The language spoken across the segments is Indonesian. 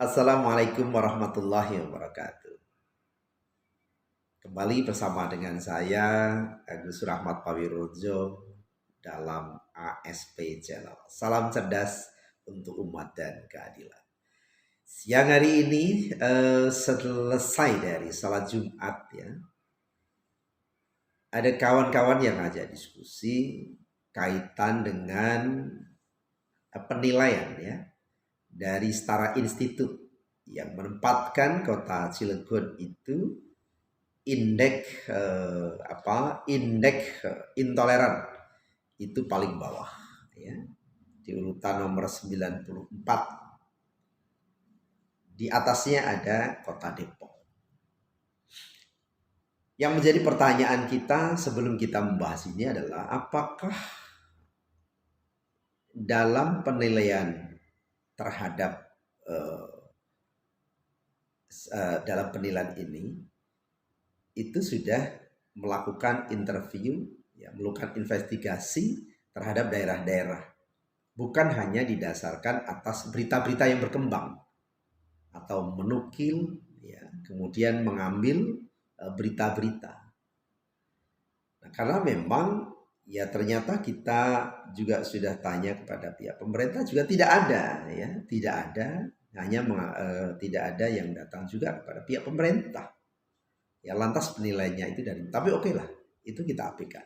Assalamualaikum warahmatullahi wabarakatuh. Kembali bersama dengan saya Agus Rahmat Pawirojo dalam ASP Channel. Salam cerdas untuk umat dan keadilan. Siang hari ini selesai dari salat Jumat ya. Ada kawan-kawan yang ngajak diskusi kaitan dengan penilaian ya dari Setara Institut yang menempatkan kota Cilegon itu indeks intoleran itu paling bawah ya, di urutan nomor 94. Di atasnya ada kota Depok. Yang menjadi pertanyaan kita sebelum kita membahas ini adalah apakah dalam penilaian terhadap dalam penilaian ini itu sudah melakukan interview, ya, melakukan investigasi terhadap daerah-daerah, bukan hanya didasarkan atas berita-berita yang berkembang atau menukil, ya, kemudian mengambil berita-berita. Nah, karena memang ya ternyata kita juga sudah tanya kepada pihak pemerintah juga tidak ada, ya, tidak ada, hanya tidak ada yang datang juga kepada pihak pemerintah. Ya lantas penilaiannya itu dari, tapi oke lah, itu kita abaikan.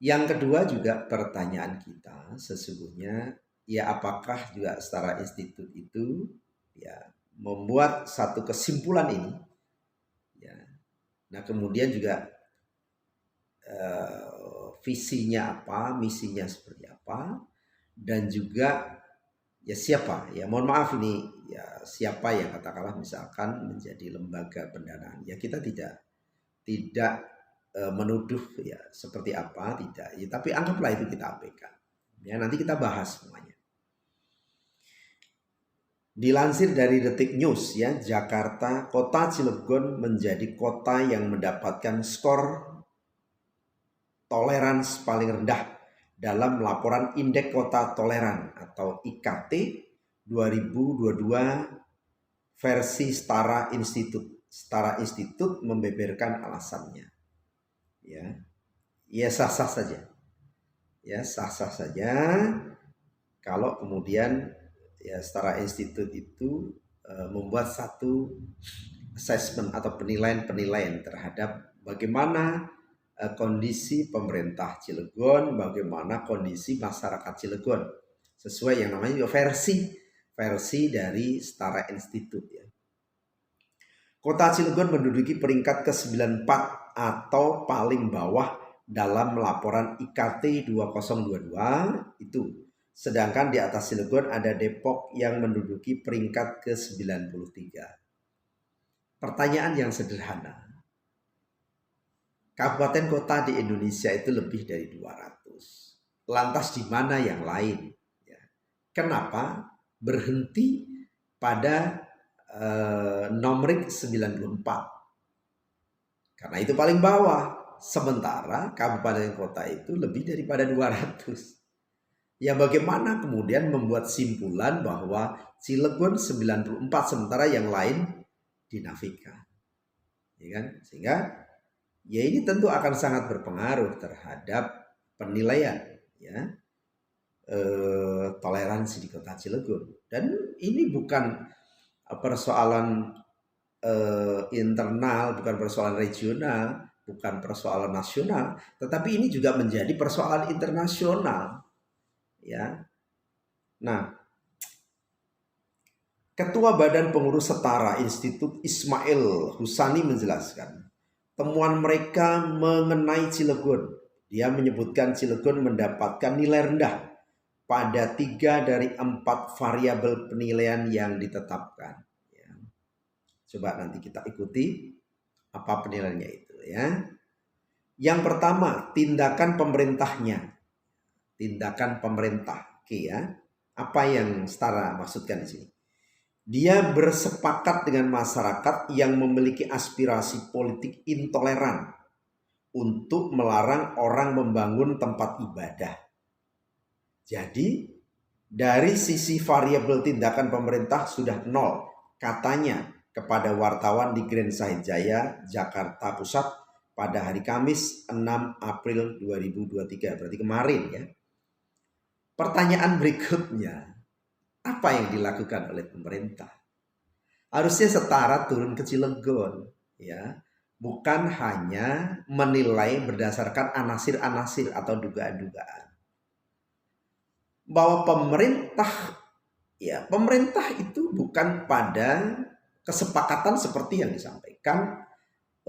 Yang kedua juga pertanyaan kita sesungguhnya, ya apakah juga Setara Institut itu ya membuat satu kesimpulan ini, ya. Nah kemudian juga visinya apa, misinya seperti apa, dan juga ya siapa, ya mohon maaf ini ya siapa yang katakanlah misalkan menjadi lembaga pendanaan, ya kita tidak menuduh ya seperti apa, tidak ya, tapi anggaplah itu kita abaikan ya, nanti kita bahas semuanya. Dilansir dari Detik News ya, Jakarta, kota Cilegon menjadi kota yang mendapatkan skor toleransi paling rendah dalam laporan Indeks Kota Toleran atau IKT 2022 versi Setara Institut. Setara Institut membeberkan alasannya. Ya sah-sah saja. Ya sah-sah saja kalau kemudian ya Setara Institut itu membuat satu assessment atau penilaian terhadap bagaimana kondisi pemerintah Cilegon, bagaimana kondisi masyarakat Cilegon, sesuai yang namanya versi dari Setara Institut ya. Kota Cilegon menduduki peringkat ke-94 atau paling bawah dalam laporan IKT 2022 itu. Sedangkan di atas Cilegon ada Depok yang menduduki peringkat ke-93. Pertanyaan yang sederhana. Kabupaten kota di Indonesia itu lebih dari 200. Lantas di mana yang lain? Ya. Kenapa berhenti pada nomor 94? Karena itu paling bawah. Sementara kabupaten kota itu lebih daripada 200. Ya bagaimana kemudian membuat simpulan bahwa Cilegon 94 sementara yang lain dinafikan. Ya kan? Sehingga ya ini tentu akan sangat berpengaruh terhadap penilaian ya toleransi di kota Cilegon. Dan ini bukan persoalan internal, bukan persoalan regional, bukan persoalan nasional, tetapi ini juga menjadi persoalan internasional ya. Nah, Ketua Badan Pengurus Setara Institut Ismail Husani menjelaskan temuan mereka mengenai Cilegon. Dia menyebutkan Cilegon mendapatkan nilai rendah pada 3 dari 4 variabel penilaian yang ditetapkan. Ya. Coba nanti kita ikuti apa penilaiannya itu ya. Yang pertama, tindakan pemerintahnya. Tindakan pemerintah. Oke ya. Apa yang Setara maksudkan di sini? Dia bersepakat dengan masyarakat yang memiliki aspirasi politik intoleran untuk melarang orang membangun tempat ibadah. Jadi Dari sisi variabel tindakan pemerintah sudah nol, katanya kepada wartawan di Grand Sahid Jaya, Jakarta Pusat pada hari Kamis 6 April 2023, berarti kemarin ya. Pertanyaan berikutnya, apa yang dilakukan oleh pemerintah? Harusnya setara turun ke Cilegon, ya. Bukan hanya menilai berdasarkan anasir-anasir atau dugaan-dugaan. Bahwa pemerintah itu bukan pada kesepakatan seperti yang disampaikan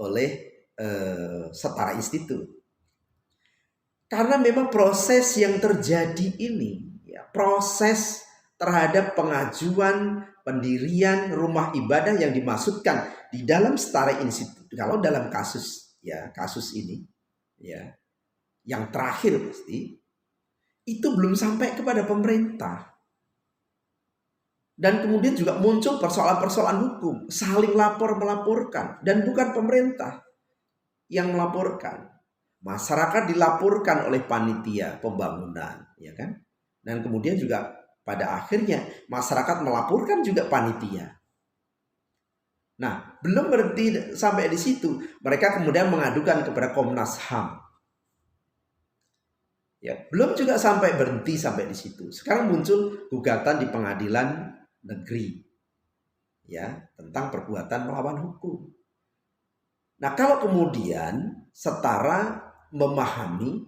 oleh Setara Institut. Karena memang proses yang terjadi ini, ya, proses terhadap pengajuan pendirian rumah ibadah yang dimaksudkan di dalam Setara Institut, kalau dalam kasus ini, ya, yang terakhir pasti itu belum sampai kepada pemerintah. Dan kemudian juga muncul persoalan-persoalan hukum, saling lapor-melaporkan, dan bukan pemerintah yang melaporkan. Masyarakat dilaporkan oleh panitia pembangunan, ya kan? Dan kemudian juga pada akhirnya masyarakat melaporkan juga panitia. Nah, belum berhenti sampai di situ. Mereka kemudian mengadukan kepada Komnas HAM. Ya, belum juga berhenti sampai di situ. Sekarang muncul gugatan di pengadilan negeri, ya, tentang perbuatan melawan hukum. Nah, kalau kemudian Setara memahami,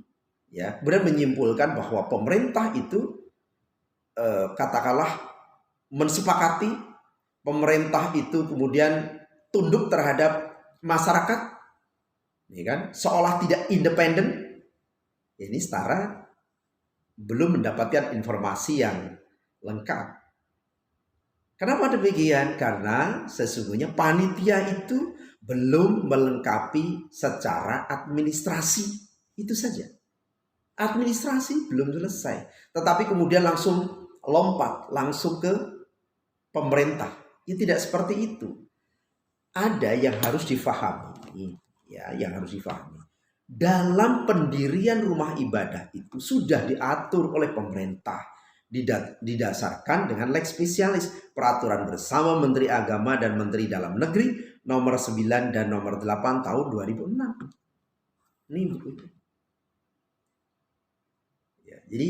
ya, kemudian menyimpulkan bahwa pemerintah itu katakanlah mensepakati, pemerintah itu kemudian tunduk terhadap masyarakat, ya kan, seolah tidak independen. Ini Setara belum mendapatkan informasi yang lengkap. Kenapa demikian? Karena sesungguhnya panitia itu belum melengkapi secara administrasi. Itu saja. Administrasi belum selesai. Tetapi kemudian langsung lompat, langsung ke pemerintah. Ya tidak seperti itu. Ada yang harus difahami. Ya, yang harus difahami. Dalam pendirian rumah ibadah itu sudah diatur oleh pemerintah, didasarkan dengan lex spesialis, peraturan bersama Menteri Agama dan Menteri Dalam Negeri nomor 9 dan nomor 8 tahun 2006. Ini bukunya. Ya, jadi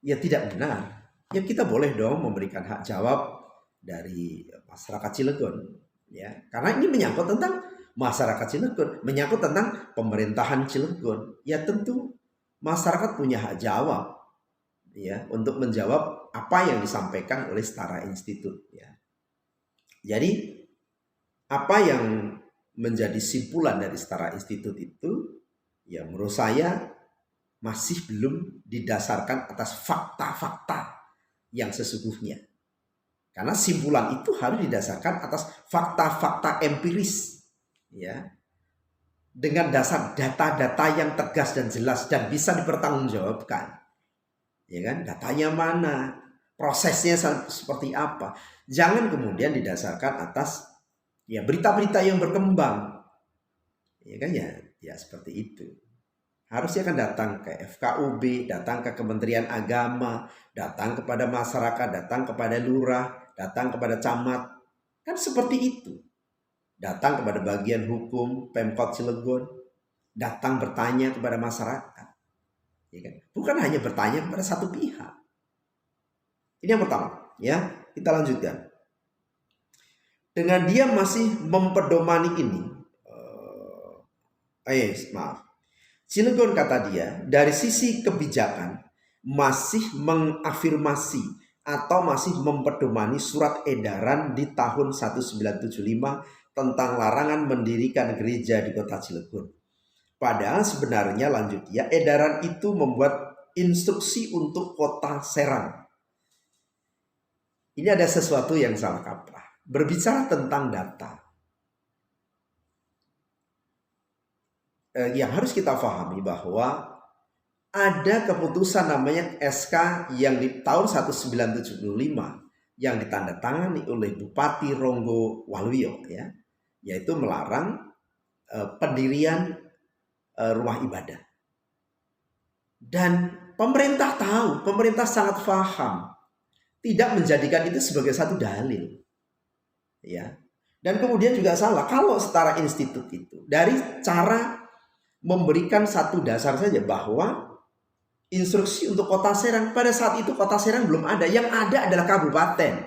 ya tidak benar. Ya kita boleh dong memberikan hak jawab dari masyarakat Cilegon, ya, karena ini menyangkut tentang masyarakat Cilegon, menyangkut tentang pemerintahan Cilegon. Ya tentu masyarakat punya hak jawab, ya, untuk menjawab apa yang disampaikan oleh Setara Institut, ya. Jadi apa yang menjadi simpulan dari Setara Institut itu, ya, menurut saya masih belum didasarkan atas fakta-fakta yang sesungguhnya. Karena simpulan itu harus didasarkan atas fakta-fakta empiris, ya, dengan dasar data-data yang tegas dan jelas dan bisa dipertanggungjawabkan, ya kan? Datanya mana, prosesnya seperti apa. Jangan kemudian didasarkan atas ya berita-berita yang berkembang, ya kan, ya seperti itu. Harusnya kan datang ke FKUB, datang ke Kementerian Agama, datang kepada masyarakat, datang kepada lurah, datang kepada camat, kan seperti itu. Datang kepada bagian hukum Pemkot Cilegon, datang bertanya kepada masyarakat, ya kan? Bukan hanya bertanya kepada satu pihak. Ini yang pertama, ya. Kita lanjutkan. Dengan dia masih memperdomani ini, Cilegon, kata dia, dari sisi kebijakan masih mengafirmasi atau masih memperdomani surat edaran di tahun 1975 tentang larangan mendirikan gereja di kota Cilegon. Padahal sebenarnya, lanjut dia, edaran itu membuat instruksi untuk kota Serang. Ini ada sesuatu yang salah kaprah. Berbicara tentang data, yang harus kita pahami bahwa ada keputusan namanya SK yang di tahun 1975 yang ditandatangani oleh Bupati Ronggo Waluyo, ya, yaitu melarang pendirian rumah ibadah. Dan pemerintah tahu, pemerintah sangat paham, tidak menjadikan itu sebagai satu dalil. Ya. Dan kemudian juga salah kalau setara institut itu dari cara memberikan satu dasar saja bahwa instruksi untuk Kota Serang, pada saat itu Kota Serang belum ada, yang ada adalah kabupaten.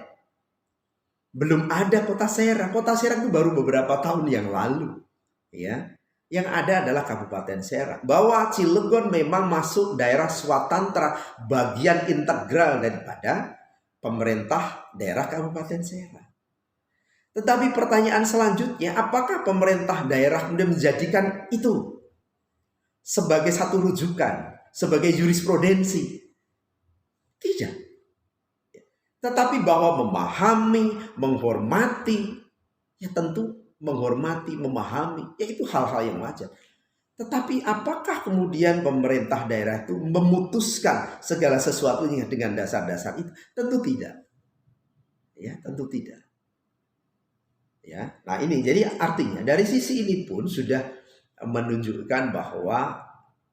Belum ada Kota Serang. Kota Serang itu baru beberapa tahun yang lalu. Ya. Yang ada adalah Kabupaten Serang. Bahwa Cilegon memang masuk daerah Swatantra, bagian integral daripada pemerintah daerah Kabupaten Serang. Tetapi pertanyaan selanjutnya, apakah pemerintah daerah kemudian menjadikan itu sebagai satu rujukan, sebagai jurisprudensi? Tidak. Tetapi bahwa memahami, menghormati, ya tentu menghormati, memahami, ya itu hal-hal yang wajar. Tetapi apakah kemudian pemerintah daerah itu memutuskan segala sesuatunya dengan dasar-dasar itu? Tentu tidak. Ya, tentu tidak. Ya, nah ini jadi artinya dari sisi ini pun sudah menunjukkan bahwa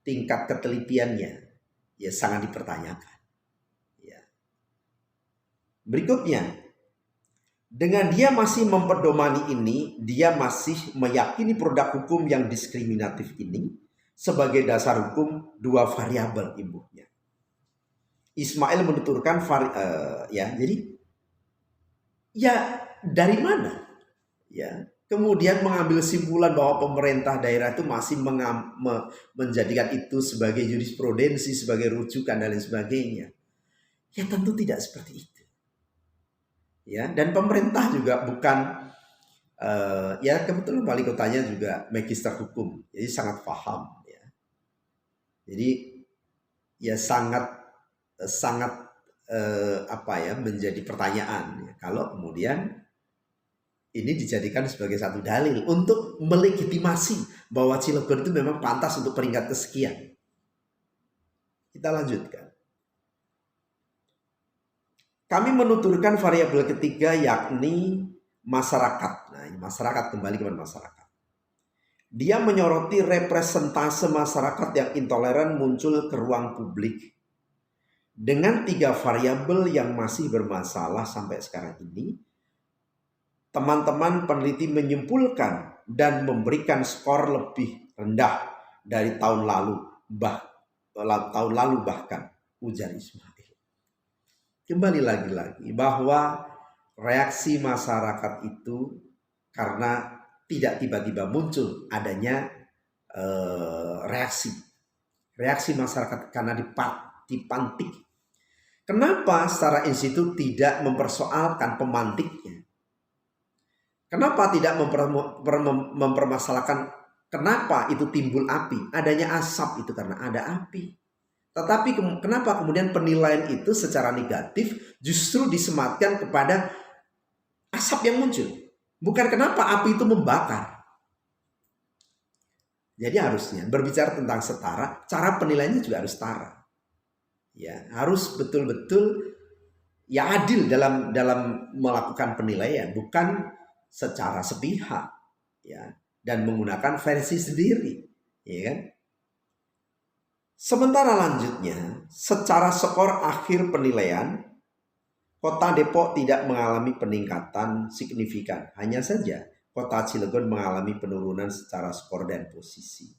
tingkat ketelitiannya ya sangat dipertanyakan. Ya. Berikutnya, dengan dia masih memperdomani ini, dia masih meyakini produk hukum yang diskriminatif ini sebagai dasar hukum dua variabel ibunya. Ismail menuturkan jadi ya dari mana? Ya, kemudian mengambil simpulan bahwa pemerintah daerah itu masih menjadikan itu sebagai jurisprudensi, sebagai rujukan dan lain sebagainya. Ya tentu tidak seperti itu. Ya, dan pemerintah juga bukan ya kebetulan wali kotanya juga magister hukum, jadi sangat paham. Ya. Jadi ya sangat menjadi pertanyaan ya, kalau kemudian ini dijadikan sebagai satu dalil untuk melegitimasi bahwa Cilegon itu memang pantas untuk peringkat kesekian. Kita lanjutkan. Kami menuturkan variabel ketiga yakni masyarakat. Nah, masyarakat, kembali kepada masyarakat. Dia menyoroti representase masyarakat yang intoleran muncul ke ruang publik. Dengan tiga variabel yang masih bermasalah sampai sekarang ini, teman-teman peneliti menyimpulkan dan memberikan skor lebih rendah dari tahun lalu, bahkan, ujar Ismail. Kembali lagi bahwa reaksi masyarakat itu karena tidak tiba-tiba muncul adanya reaksi masyarakat karena dipantik. Kenapa secara institut tidak mempersoalkan pemantiknya? Kenapa tidak mempermasalahkan kenapa itu timbul api? Adanya asap itu karena ada api. Tetapi kenapa kemudian penilaian itu secara negatif justru disematkan kepada asap yang muncul? Bukan kenapa api itu membakar. Jadi harusnya berbicara tentang setara, cara penilaiannya juga harus setara. Ya, harus betul-betul ya adil dalam melakukan penilaian, bukan secara sepihak, ya, dan menggunakan versi sendiri, ya kan? Sementara lanjutnya, secara skor akhir penilaian, Kota Depok tidak mengalami peningkatan signifikan. Hanya saja Kota Cilegon mengalami penurunan secara skor dan posisi.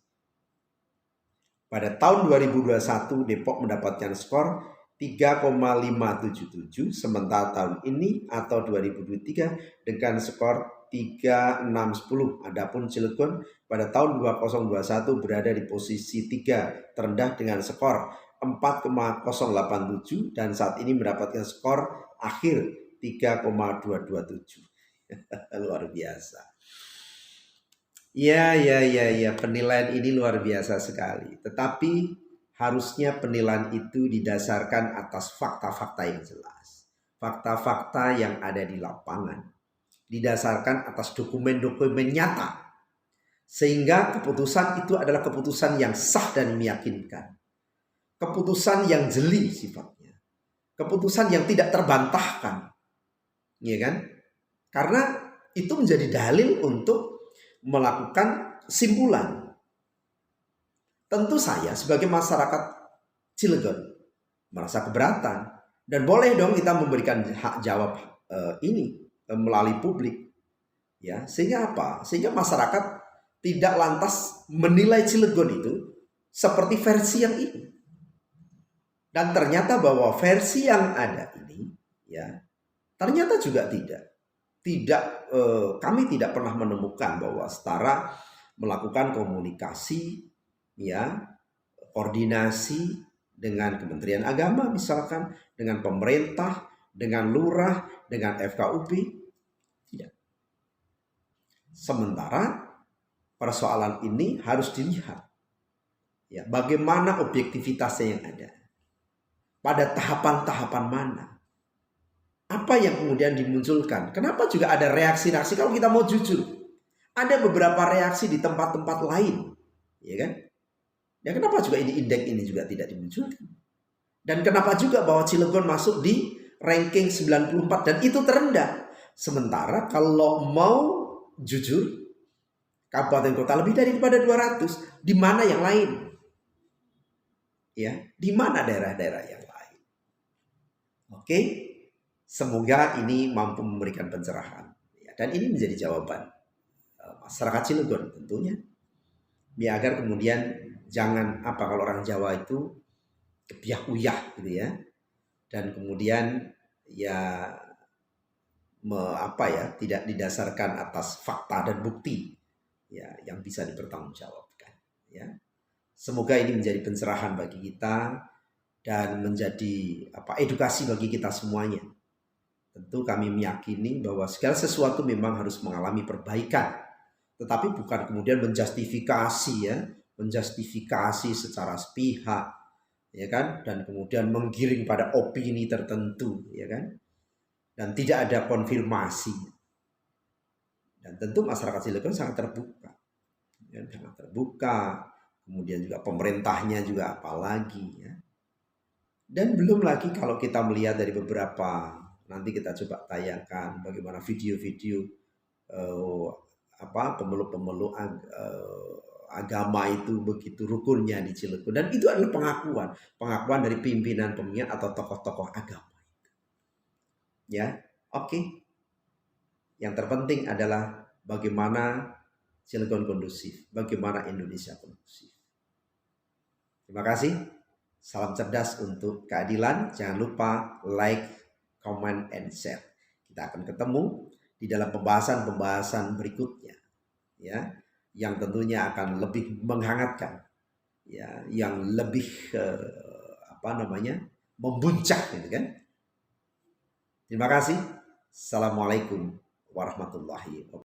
Pada tahun 2021, Depok mendapatkan skor 3,577, sementara tahun ini atau 2023 dengan skor 3,610. Adapun Cilegon pada tahun 2021 berada di posisi 3 terendah dengan skor 4,087 dan saat ini mendapatkan skor akhir 3,227. Luar biasa. Ya, penilaian ini luar biasa sekali. Tetapi harusnya penilaian itu didasarkan atas fakta-fakta yang jelas. Fakta-fakta yang ada di lapangan. Didasarkan atas dokumen-dokumen nyata. Sehingga keputusan itu adalah keputusan yang sah dan meyakinkan. Keputusan yang jeli sifatnya. Keputusan yang tidak terbantahkan. Ya kan? Karena itu menjadi dalil untuk melakukan simpulan. Tentu saya sebagai masyarakat Cilegon merasa keberatan, dan boleh dong kita memberikan hak jawab ini melalui publik, ya. Sehingga apa? Sehingga masyarakat tidak lantas menilai Cilegon itu seperti versi yang ini. Dan ternyata bahwa versi yang ada ini, ya, ternyata juga kami tidak pernah menemukan bahwa Setara melakukan komunikasi, ya, koordinasi dengan Kementerian Agama misalkan, dengan pemerintah, dengan lurah, dengan FKUP, tidak. Sementara persoalan ini harus dilihat, ya, bagaimana objektivitasnya yang ada, pada tahapan-tahapan mana, apa yang kemudian dimunculkan. Kenapa juga ada reaksi-reaksi? Kalau kita mau jujur, ada beberapa reaksi di tempat-tempat lain, ya kan? Ya, kenapa juga indeks ini juga tidak dimunculkan? Dan kenapa juga bahwa Cilegon masuk di ranking 94 dan itu terendah? Sementara kalau mau jujur, kabupaten kota lebih daripada 200. Di mana yang lain? Ya, di mana daerah-daerah yang lain? Oke, semoga ini mampu memberikan pencerahan. Ya, dan ini menjadi jawaban masyarakat Cilegon tentunya. Ya, agar kemudian jangan kalau orang Jawa itu kebiah-uyah gitu ya, dan kemudian ya tidak didasarkan atas fakta dan bukti, ya, yang bisa dipertanggungjawabkan, ya. Semoga ini menjadi pencerahan bagi kita dan menjadi edukasi bagi kita semuanya. Tentu kami meyakini bahwa segala sesuatu memang harus mengalami perbaikan, tetapi bukan kemudian menjustifikasi secara sepihak, ya kan, dan kemudian menggiring pada opini tertentu, ya kan, dan tidak ada konfirmasi. Dan tentu masyarakat Cilegon sangat terbuka, ya, kemudian juga pemerintahnya juga apalagi, ya. Dan belum lagi kalau kita melihat dari beberapa, nanti kita coba tayangkan bagaimana video-video pemeluk-pemeluk agama itu begitu rukunnya di Cilegon, dan itu adalah pengakuan dari pimpinan atau tokoh-tokoh agama. Ya, oke. Yang terpenting adalah bagaimana Cilegon kondusif, bagaimana Indonesia kondusif. Terima kasih. Salam cerdas untuk keadilan. Jangan lupa like, comment, and share. Kita akan ketemu di dalam pembahasan berikutnya, ya, yang tentunya akan lebih menghangatkan, ya, yang lebih membuncah, gitu kan. Terima kasih. Assalamualaikum warahmatullahi wabarakatuh.